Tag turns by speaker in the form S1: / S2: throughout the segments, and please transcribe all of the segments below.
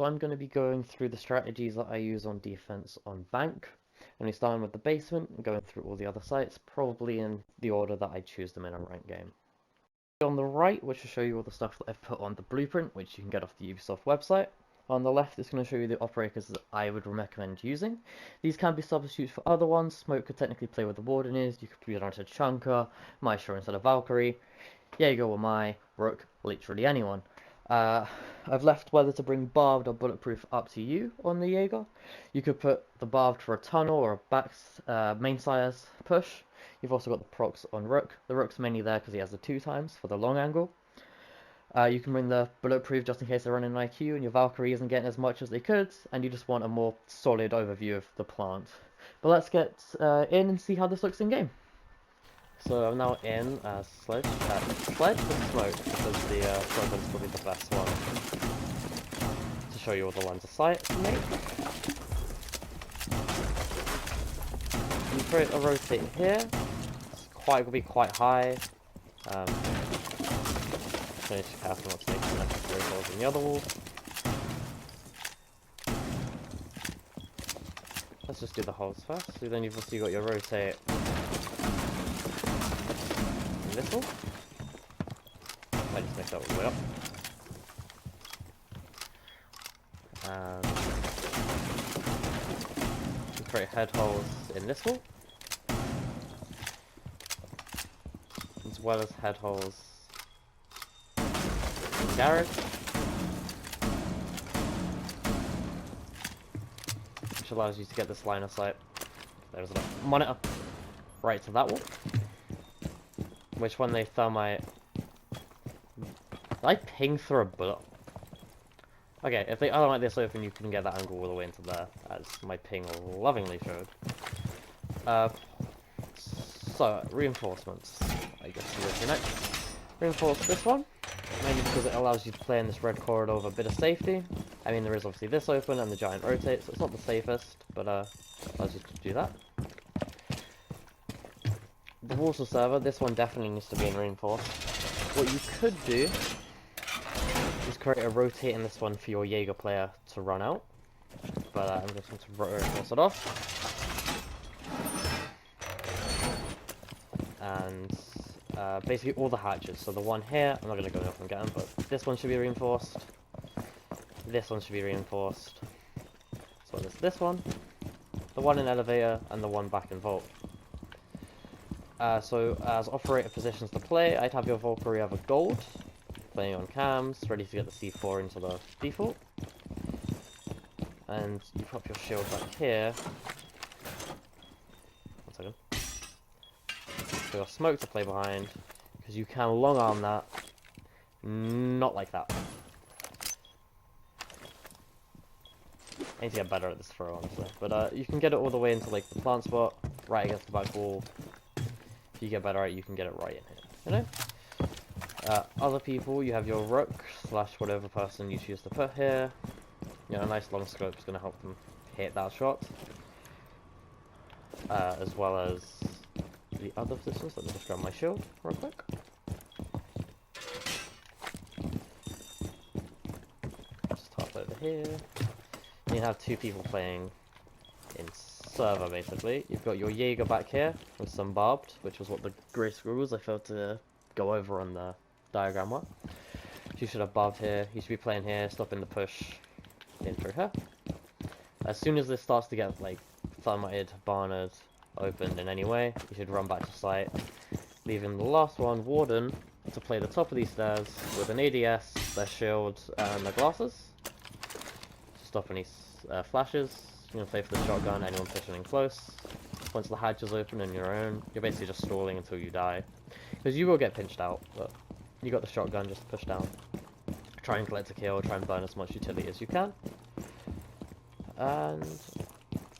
S1: So I'm going to be going through the strategies that I use on defense on Valk. And we starting with the basement and going through all the other sites, probably in the order that I choose them in a ranked game. On the right, which will show you all the stuff that I've put on the blueprint, which you can get off the Ubisoft website. On the left, it's going to show you the operators that I would recommend using. These can be substitutes for other ones. Smoke could technically play with the Warden is. You could put it onto Chunker, Maestro instead of Valkyrie. Jager or my Rook, literally anyone. I've left whether to bring barbed or bulletproof up to you on the Jager. You could put the barbed for a tunnel or a back main sire's push. You've also got the procs on Rook. The Rook's mainly there because he has the 2x for the long angle. You can bring the bulletproof just in case they're running an IQ and your Valkyrie isn't getting as much as they could, and you just want a more solid overview of the plant. But let's get in and see how this looks in game. So I'm now in Sledge with Smoke, because the shotgun's probably the best one to show you all the lines of sight to make. You create a rotate here, it will be quite high. So you need to be careful not to make unnecessary holes in the other wall. Let's just do the holes first. So then you've also got your rotate in this wall. I just mixed that all the way up. And you create head holes in this wall, as well as head holes in garage, which allows you to get this line of sight. There's a monitor right to that wall, which when they thermite, I ping through a bullet. Okay, if they are like this open, you can get that angle all the way into there, as my ping lovingly showed. So, reinforcements, I guess you go to next. Reinforce this one, mainly because it allows you to play in this red corridor with a bit of safety. I mean, there is obviously this open and the giant rotate, so it's not the safest, but allows you to do that. The Warsaw server, this one definitely needs to be in reinforced. What you could do is create a rotate in this one for your Jager player to run out, but I'm just going to reinforce it off. And basically all the hatches, so the one here, I'm not going to go up and get them, but this one should be reinforced, this one should be reinforced, as well as this one, the one in elevator, and the one back in vault. So as operator positions to play, I'd have your Valkyrie have a gold, playing on cams, ready to get the C4 into the default. And you pop your shield back here. 1 second. For your smoke to play behind, because you can long arm that, not like that. I need to get better at this throw, honestly. But you can get it all the way into like the plant spot, right against the back wall. If you get better at it, you can get it right in here, you know? Other people, you have your Rook / whatever person you choose to put here. You know, a nice long scope is going to help them hit that shot. As well as the other positions. Let me just grab my shield real quick. Just hop over here. And you have 2 people playing in server, basically. You've got your Jager back here with some barbed, which was what the grey squirrels I failed to go over on the diagram were. You should have barbed here. You should be playing here, stopping the push in through here. As soon as this starts to get like thermited, barnered, opened in any way, you should run back to site, leaving the last one, Warden, to play the top of these stairs with an ADS, their shield, and their glasses to stop any flashes. You're gonna play for the shotgun, anyone pushing in close. Once the hatch is open and your own, you're basically just stalling until you die. Because you will get pinched out, but you got the shotgun, just push down. Try and collect a kill, try and burn as much utility as you can. And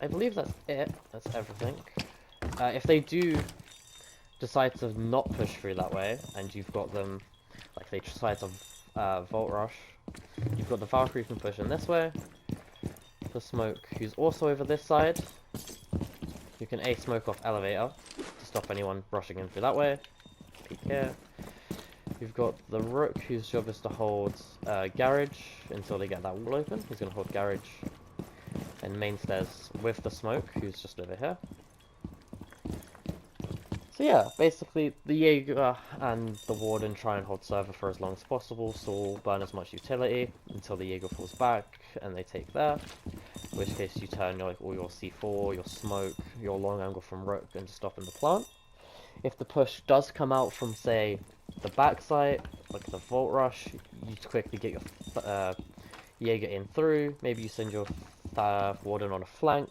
S1: I believe that's it, that's everything. If they do decide to not push through that way, and you've got them, like they decide to Vault Rush, you've got the Valkyrie can push in this way. The smoke, who's also over this side. You can smoke off elevator to stop anyone rushing in through that way. Peek here. You've got the Rook, whose job is to hold garage until they get that wall open. He's going to hold garage and main stairs with the smoke, who's just over here. So yeah, basically the Jager and the Warden try and hold server for as long as possible, so burn as much utility until the Jager falls back and they take there. In which case you turn all your C4, your smoke, your long angle from Rook into stopping the plant. If the push does come out from, say, the backside, like the Vault Rush, you quickly get your Jager in through. Maybe you send your Warden on a flank.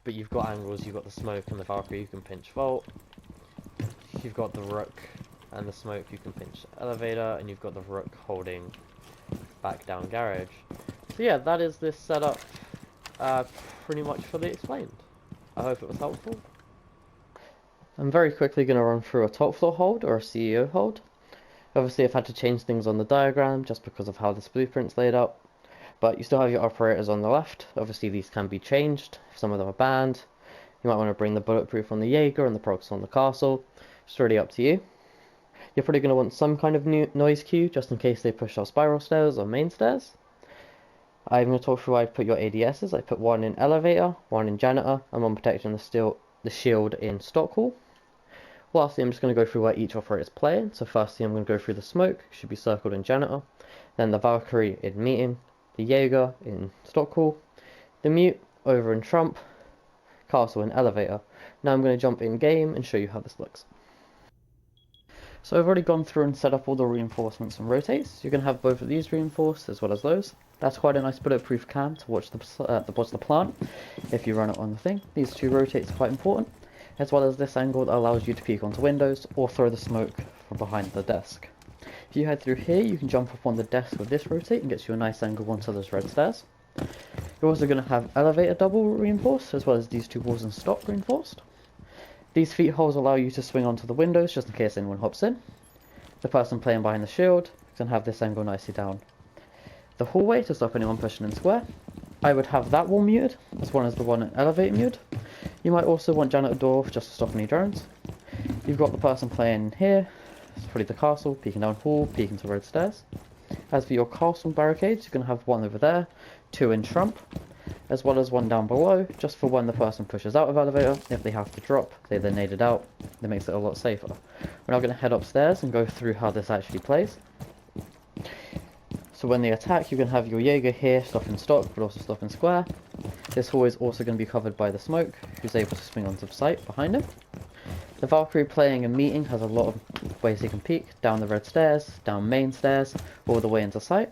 S1: But you've got angles, you've got the smoke and the Valkyrie, you can pinch Vault. You've got the Rook and the smoke, you can pinch Elevator. And you've got the Rook holding back down garage. So yeah, that is this setup pretty much fully explained. I hope it was helpful. I'm very quickly going to run through a top floor hold or a CEO hold. Obviously I've had to change things on the diagram just because of how this blueprint's laid out. But you still have your operators on the left. Obviously these can be changed. Some of them are banned. You might want to bring the bulletproof on the Jager and the procs on the castle. It's really up to you. You're probably going to want some kind of noise cue just in case they push our spiral stairs or main stairs. I'm going to talk through why I put your ADSs. I put one in elevator, one in janitor, and one protecting the shield in stock hall. Lastly, I'm just going to go through where each operator is playing. So firstly, I'm going to go through the smoke, should be circled in janitor, then the Valkyrie in meeting, the Jager in stock hall, the mute over in trump, castle in elevator. Now I'm going to jump in game and show you how this looks. So I've already gone through and set up all the reinforcements and rotates. You can have both of these reinforced as well as those. That's quite a nice bulletproof cam to watch the plant if you run it on the thing. These two rotates are quite important, as well as this angle that allows you to peek onto windows or throw the smoke from behind the desk. If you head through here, you can jump up on the desk with this rotate and gets you a nice angle onto those red stairs. You're also going to have elevator double reinforced, as well as these two walls in stock reinforced. These feet holes allow you to swing onto the windows just in case anyone hops in. The person playing behind the shield can have this angle nicely down. The hallway to stop anyone pushing in square. I would have that wall muted, as well as the one in elevator muted. You might also want janitor door just to stop any drones. You've got the person playing here, it's probably the castle, peeking down hall, peeking to red stairs. As for your castle barricades, you're going to have one over there, two in trump, as well as one down below, just for when the person pushes out of elevator. If they have to drop, they're naded out. That makes it a lot safer. We're now going to head upstairs and go through how this actually plays. So when they attack, you can have your Jager here, stop in stock, but also stop in square. This hall is also going to be covered by the smoke, who's able to swing onto the site behind him. The Valkyrie playing a meeting has a lot of ways he can peek, down the red stairs, down main stairs, all the way into sight.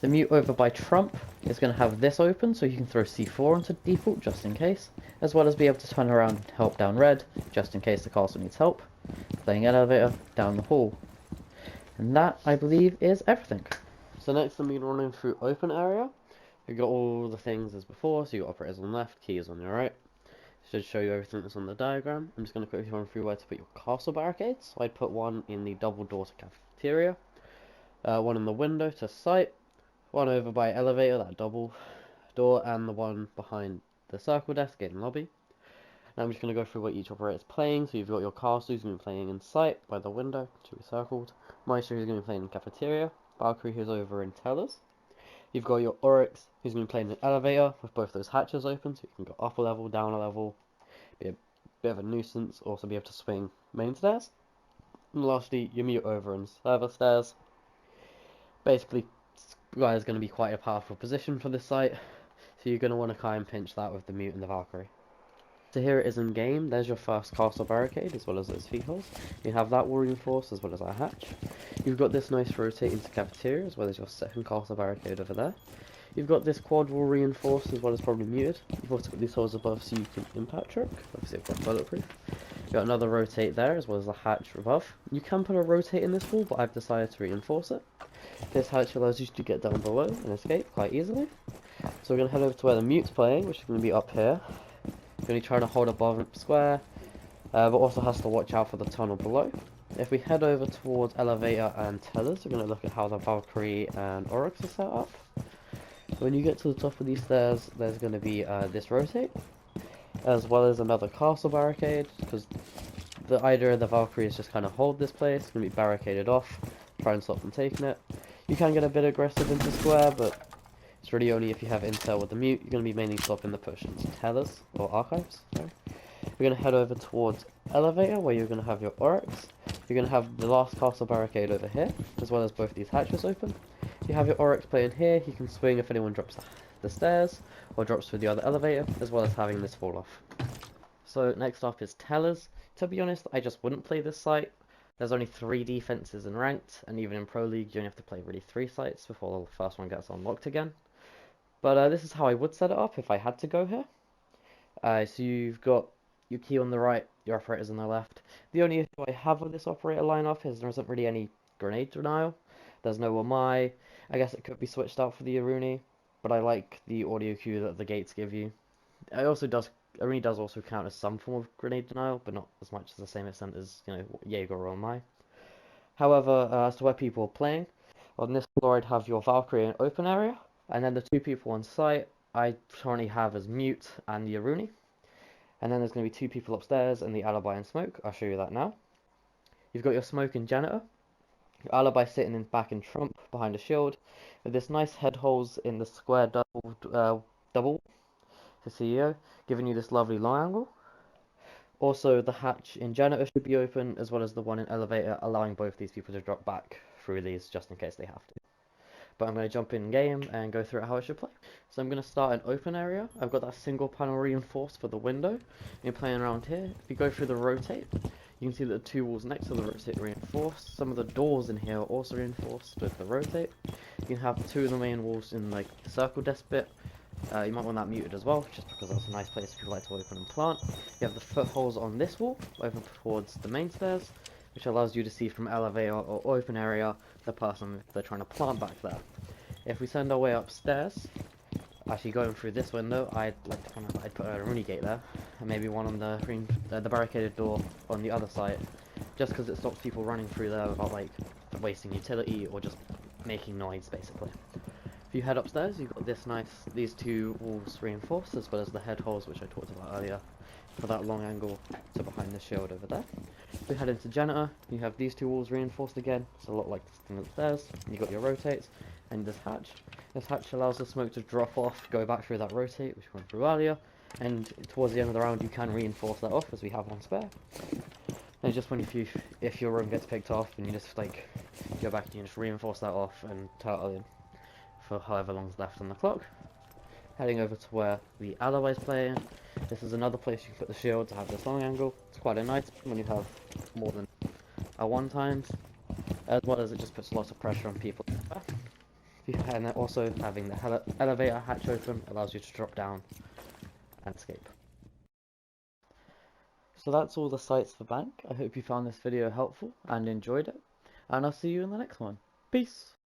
S1: The mute over by Trump is going to have this open, so you can throw C4 onto default, just in case, as well as be able to turn around and help down red, just in case the castle needs help. Playing elevator, down the hall. And that, I believe, is everything. So next I'm going to be running through open area. You've got all the things as before, so your operators on the left, keys on your right. Should show you everything that's on the diagram. I'm just going to quickly run through where to put your castle barricades. So I'd put one in the double door to cafeteria, one in the window to site, one over by elevator, that double door, and the one behind the circle desk in lobby. Now I'm just going to go through what each operator is playing. So you've got your castle who's going to be playing in sight by the window, to be circled. Maestro who's going to be playing in cafeteria. Valkyrie who's over in tellers. You've got your Oryx who's going to be playing in elevator with both those hatches open, so you can go up a level, down a level, be a bit of a nuisance, also be able to swing main stairs. And lastly, your mute over in server stairs. Basically, Sky is going to be quite a powerful position for this site, so you're going to want to try and pinch that with the mute and the Valkyrie. So here it is in game. There's your first castle barricade as well as those feet holes. You have that wall reinforced as well as our hatch. You've got this nice rotate into cafeteria as well as your second castle barricade over there. You've got this quad wall reinforced as well as probably muted. You've also got these holes above so you can impact truck. Obviously I've got bulletproof. You've got another rotate there as well as the hatch above. You can put a rotate in this wall, but I've decided to reinforce it. This hatch allows you to get down below and escape quite easily. So we're going to head over to where the mute's playing, which is going to be up here. Going to try to hold above square, but also has to watch out for the tunnel below. If we head over towards elevator and tellers, we're going to look at how the Valkyrie and Oryx are set up. When you get to the top of these stairs, there's going to be this rotate, as well as another castle barricade, because the idea of the Valkyrie is just kind of hold this place, it's going to be barricaded off, try and stop them taking it. You can get a bit aggressive into square, but it's really only if you have intel with the mute, you're going to be mainly stopping the push into tellers, or archives, sorry. You're going to head over towards elevator, where you're going to have your Oryx. You're going to have the last castle barricade over here, as well as both these hatches open. You have your Oryx playing here, he can swing if anyone drops the stairs, or drops through the other elevator, as well as having this fall off. So next up is tellers. To be honest, I just wouldn't play this site. There's only 3 defenses in ranked, and even in Pro League you only have to play really 3 sites before the first one gets unlocked again. But this is how I would set it up if I had to go here. So you've got your key on the right, your operators on the left. The only issue I have with this operator lineup is there isn't really any grenade denial. There's no Omai. I guess it could be switched out for the Aruni, but I like the audio cue that the gates give you. Aruni does also count as some form of grenade denial, but not as much as the same extent as, you know, Jager or Omai. However, as to where people are playing, on this floor I'd have your Valkyrie in open area, and then the 2 people on site I currently have as Mute and the Aruni. And then there's going to be 2 people upstairs and the Alibi and Smoke. I'll show you that now. You've got your Smoke and Janitor. Your Alibi sitting back in Trump behind a shield, with this nice head holes in the square double for CEO, giving you this lovely long angle. Also, the hatch in Janitor should be open, as well as the one in Elevator, allowing both these people to drop back through these just in case they have to. But I'm going to jump in game and go through how I should play. So I'm going to start an open area. I've got that single panel reinforced for the window. You're playing around here. If you go through the rotate, you can see that the 2 walls next to the rotate are reinforced. Some of the doors in here are also reinforced with the rotate. You can have 2 of the main walls in like the circle desk bit. You might want that muted as well, just because that's a nice place people like to open and plant. You have the footholes on this wall, open towards the main stairs, which allows you to see from elevator or open area the person they're trying to plant back there. If we send our way upstairs, actually going through this window, I'd put a Aruni gate there, and maybe one on the barricaded door on the other side, just because it stops people running through there without like wasting utility or just making noise basically. If you head upstairs, you've got these 2 walls reinforced, as well as the head holes which I talked about earlier, for that long angle to behind the shield over there. If we head into Janitor, you have these 2 walls reinforced again. It's a lot like this thing upstairs. You've got your rotates and this hatch. This hatch allows the smoke to drop off, go back through that rotate, which we went through earlier, and towards the end of the round you can reinforce that off, as we have one spare. And just when if your room gets picked off, and you just like go back and you just reinforce that off and turtle in for however long's left on the clock. Heading over to where the Alibi's playing. This is another place you can put the shield to have this long angle. It's quite a nice when you have more than a 1 times, as well as it just puts lots of pressure on people. And then also having the elevator hatch open allows you to drop down and escape. So that's all the sites for Bank. I hope you found this video helpful and enjoyed it, and I'll see you in the next one. Peace!